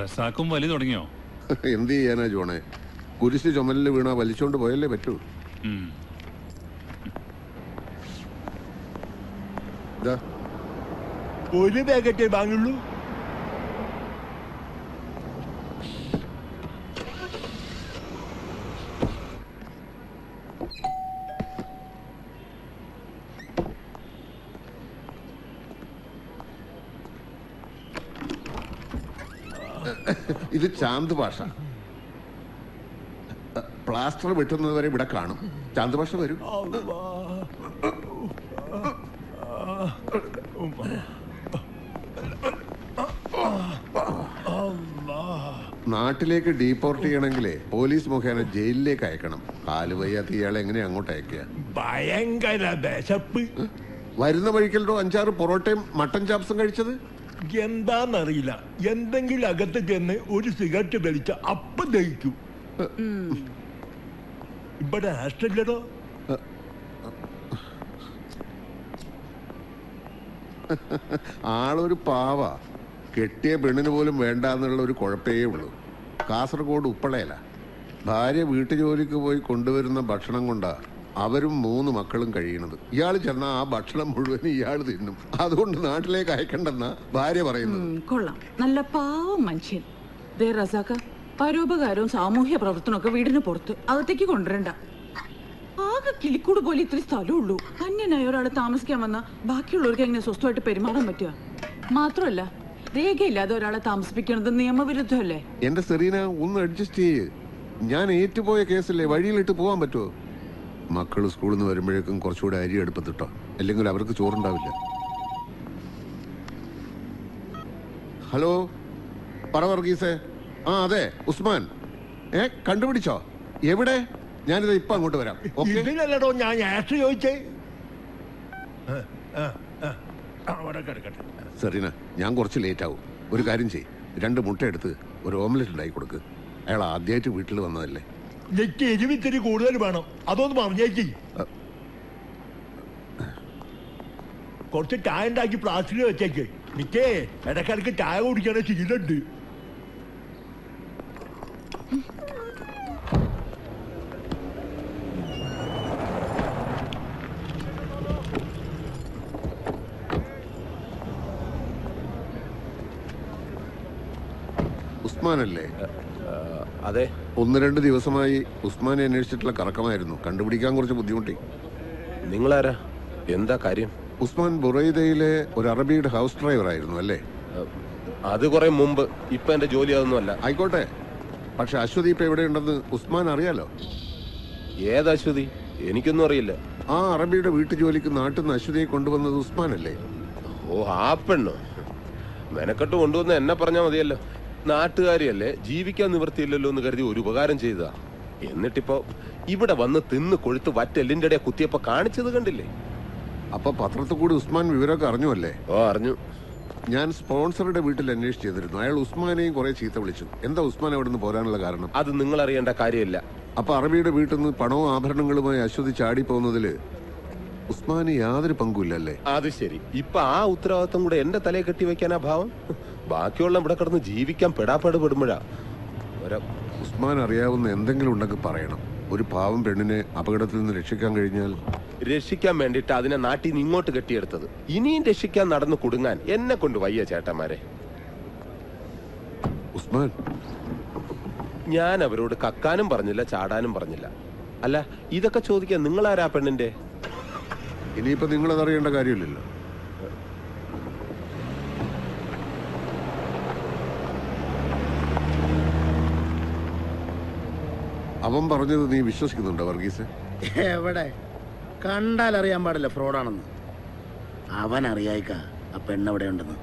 റസാക്കും വലി തുടങ്ങിയോ? എന്ത് ചെയ്യാനാ ജോണേ, കുരിശ് ചുമലിൽ വീണാ വലിച്ചോണ്ട് പോയല്ലേ പറ്റൂ. ഒരു പാക്കറ്റേ വാങ്ങുള്ളൂ. ഇത് ചാന്ത് ഭാഷ. പ്ലാസ്റ്റർ വെട്ടുന്നത് വരെ ഇവിടെ കാണും. ചാന്ത് ഭാഷ വരും. നാട്ടിലേക്ക് ഡീപ്പോർട്ട് ചെയ്യണമെങ്കിലേ പോലീസ് മുഖേന ജയിലിലേക്ക് അയക്കണം. കാല് വയ്യാത്ത ഇയാളെ എങ്ങനെ അങ്ങോട്ട് അയക്കുക? ഭയങ്കര വിശപ്പ്. വരുന്ന വഴിക്കല്ലോ 5-6 പൊറോട്ടയും മട്ടൻ ചാപ്സും കഴിച്ചത്. എന്താന്നറിയില്ല, എന്തെങ്കിലും അകത്ത് ചെന്ന് ഒരു സിഗരറ്റ് വലിച്ച അപ്പം ദഹിക്കും. ഇവിടെ ആസ്റ്റല്ലോ. ആളൊരു പാവ. കെട്ടിയ പെണ്ണിന് പോലും വേണ്ടാന്നുള്ള ഒരു കുഴപ്പേ ഉള്ളൂ. കാസർഗോഡ് ഉപ്പളയല്ല. ഭാര്യ വീട്ടുജോലിക്ക് പോയി കൊണ്ടുവരുന്ന ഭക്ഷണം കൊണ്ടാ അവരും 3 മക്കളും കഴിയണത്. ഇയാൾ ചെന്നാ ആ ഭക്ഷണം മുഴുവൻ ഇയാൾ തിന്നും. അതുകൊണ്ട് നാട്ടിലേക്ക് അയക്കണ്ടെന്നാ ഭാര്യ പറയുന്നത്. കൊള്ളാം, നല്ല പാവം മനുഷ്യൻ. റസാക്ക, പരോപകാരവും സാമൂഹ്യ പ്രവർത്തനമൊക്കെ വീടിന് പുറത്ത് അകത്തേക്ക് കൊണ്ടുവരണ്ട. ആകെ കിളിക്കൂട് പോലെ ഇത്തിരി സ്ഥലമുള്ളൂ. അന്യനായ ഒരാളെ താമസിക്കാൻ വന്ന ബാക്കിയുള്ളവർക്ക് എങ്ങനെ സ്വസ്ഥമായിട്ട് പെരുമാറാൻ പറ്റുക? മാത്രമല്ല, രേഖയില്ലാതെ ഒരാളെ താമസിപ്പിക്കുന്നത് നിയമവിരുദ്ധമല്ലേ? എന്റെ സെറീന, ഒന്ന് അഡ്ജസ്റ്റ് ചെയ്യ്. ഞാൻ ഏറ്റുപോയ കേസല്ലേ, വഴിയിലിട്ട് പോവാൻ പറ്റുമോ? മക്കൾ സ്കൂളിൽ നിന്ന് വരുമ്പോഴേക്കും കുറച്ചുകൂടെ അരി അടുപ്പത്തിട്ടോ, അല്ലെങ്കിൽ അവർക്ക് ചോറുണ്ടാവില്ല. ഹലോ, പറ വർഗീസേ. ആ അതെ, ഉസ്മാൻ. കണ്ടുപിടിച്ചോ? എവിടെ? ഞാനിത് ഇപ്പൊ അങ്ങോട്ട് വരാം. ഇതിനല്ലടോ ഞാൻ ആഷ് ചോദിച്ചേ. സെറീന, ഞാൻ കുറച്ച് ലേറ്റ് ആവും. ഒരു കാര്യം ചെയ്യ്, 2 മുട്ട എടുത്ത് ഒരു ഓംലെറ്റ് ഉണ്ടാക്കി കൊടുക്ക്. അയാൾ ആദ്യമായിട്ട് വീട്ടിൽ വന്നതല്ലേ. എനിക്ക് എരിവിത്തിരി കൂടുതൽ വേണം, അതൊന്ന് പറഞ്ഞേക്ക്. കുറച്ച് ചായ ഉണ്ടാക്കി പ്ലാസ്റ്റിക്കിൽ വെച്ചേക്ക്. നിക്കേ ഇടക്കിടക്ക് ചായ കുടിക്കണ ശീലുണ്ട്. ഉസ്മാനല്ലേ? അതെ. 1-2 ദിവസമായി ഉസ്മാനെ അന്വേഷിച്ചിട്ടുള്ള കറക്കമായിരുന്നു. കണ്ടുപിടിക്കാൻ കുറച്ച് ബുദ്ധിമുട്ടി. നിങ്ങളാരാ? എന്താ കാര്യം? ഉസ്മാൻ ബുറൈദയിലെ ഒരു അറബിയുടെ ഹൗസ് ഡ്രൈവർ ആയിരുന്നു അല്ലേ? അത് കുറെ മുമ്പ്. ഇപ്പൊ എന്റെ ജോലി അതൊന്നുമല്ല. ആയിക്കോട്ടെ, പക്ഷെ അശ്വതി ഇപ്പൊ എവിടെയുണ്ടെന്ന് ഉസ്മാൻ അറിയാലോ. ഏത് അശ്വതി? എനിക്കൊന്നും അറിയില്ല. ആ അറബിയുടെ വീട്ടു ജോലിക്ക് നാട്ടിൽ നിന്ന് അശ്വതിയെ കൊണ്ടുവന്നത് ഉസ്മാനല്ലേ? ഓ, ആ പെണ്ണോ? മെനക്കെട്ട് കൊണ്ടുവന്ന് എന്നെ പറഞ്ഞാൽ മതിയല്ലോ. നാട്ടുകാരിയല്ലേ, ജീവിക്കാൻ നിവൃത്തിയില്ലല്ലോ എന്ന് കരുതി ഒരു ഉപകാരം ചെയ്തതാ. എന്നിട്ടിപ്പോ ഇവിടെ വന്ന് തിന്ന് കൊഴുത്ത് വറ്റെല്ലിന്റെ ഇടയെ കുത്തിയപ്പോ കാണിച്ചത് കണ്ടില്ലേ? അപ്പൊ പത്രത്തിൽ കൂടി ഉസ്മാൻ വിവരമൊക്കെ അറിഞ്ഞു അല്ലേ? ഓ, അറിഞ്ഞു. ഞാൻ സ്പോൺസറുടെ വീട്ടിൽ അന്വേഷിച്ച് ചെയ്തിരുന്നു. അയാൾ ഉസ്മാനെയും കുറെ ചീത്ത വിളിച്ചു. എന്താ ഉസ്മാൻ അവിടെ നിന്ന് പോരാനുള്ള കാരണം? അത് നിങ്ങൾ അറിയേണ്ട കാര്യമില്ല. അപ്പൊ അറബിയുടെ വീട്ടിൽ നിന്ന് പണവും ആഭരണങ്ങളുമായി അശ്വതി ചാടി പോകുന്നതില് ഉസ്മാന് യാതൊരു പങ്കുമില്ലല്ലേ? അത് ശരി. ഇപ്പൊ ആ ഉത്തരവാദിത്വം കൂടെ എന്റെ തലയെ കെട്ടി വെക്കാനാ ഭാവം? ബാക്കിയുള്ള ഇവിടെ കിടന്ന് ജീവിക്കാൻ പെടാപ്പാട് പെടുമ്പോഴാ. ഉസ്മാൻ അറിയാവുന്ന എന്തെങ്കിലും ഉണ്ടെങ്കിൽ പറയണം. ഒരു പാവം പെണ്ണിനെ അപകടത്തിൽ നിന്ന് രക്ഷിക്കാൻ കഴിഞ്ഞാൽ. രക്ഷിക്കാൻ വേണ്ടിട്ട് അതിനെ നാട്ടിൽ നിന്ന് ഇങ്ങോട്ട് കെട്ടിയെടുത്തത്. ഇനിയും രക്ഷിക്കാൻ നടന്നു കുടുങ്ങാൻ എന്നെ കൊണ്ട് വയ്യ ചേട്ടന്മാരെ. ഉസ്മാൻ, ഞാൻ അവരോട് കക്കാനും പറഞ്ഞില്ല, ചാടാനും പറഞ്ഞില്ല. അല്ല, ഇതൊക്കെ ചോദിക്കാൻ നിങ്ങളാരാ പെണ്ണിന്റെ? ഇനിയിപ്പോ നിങ്ങളതറിയേണ്ട കാര്യമില്ലല്ലോ. അവൻ പറഞ്ഞത് നീ വിശ്വസിക്കുന്നുണ്ടോ വർഗീസ്? എവിടെ? കണ്ടാൽ അറിയാൻ പാടില്ല ഫ്രോഡാണെന്ന്. അവൻ അറിയായിക്ക ആ പെണ്ണെവിടെ ഉണ്ടെന്ന്.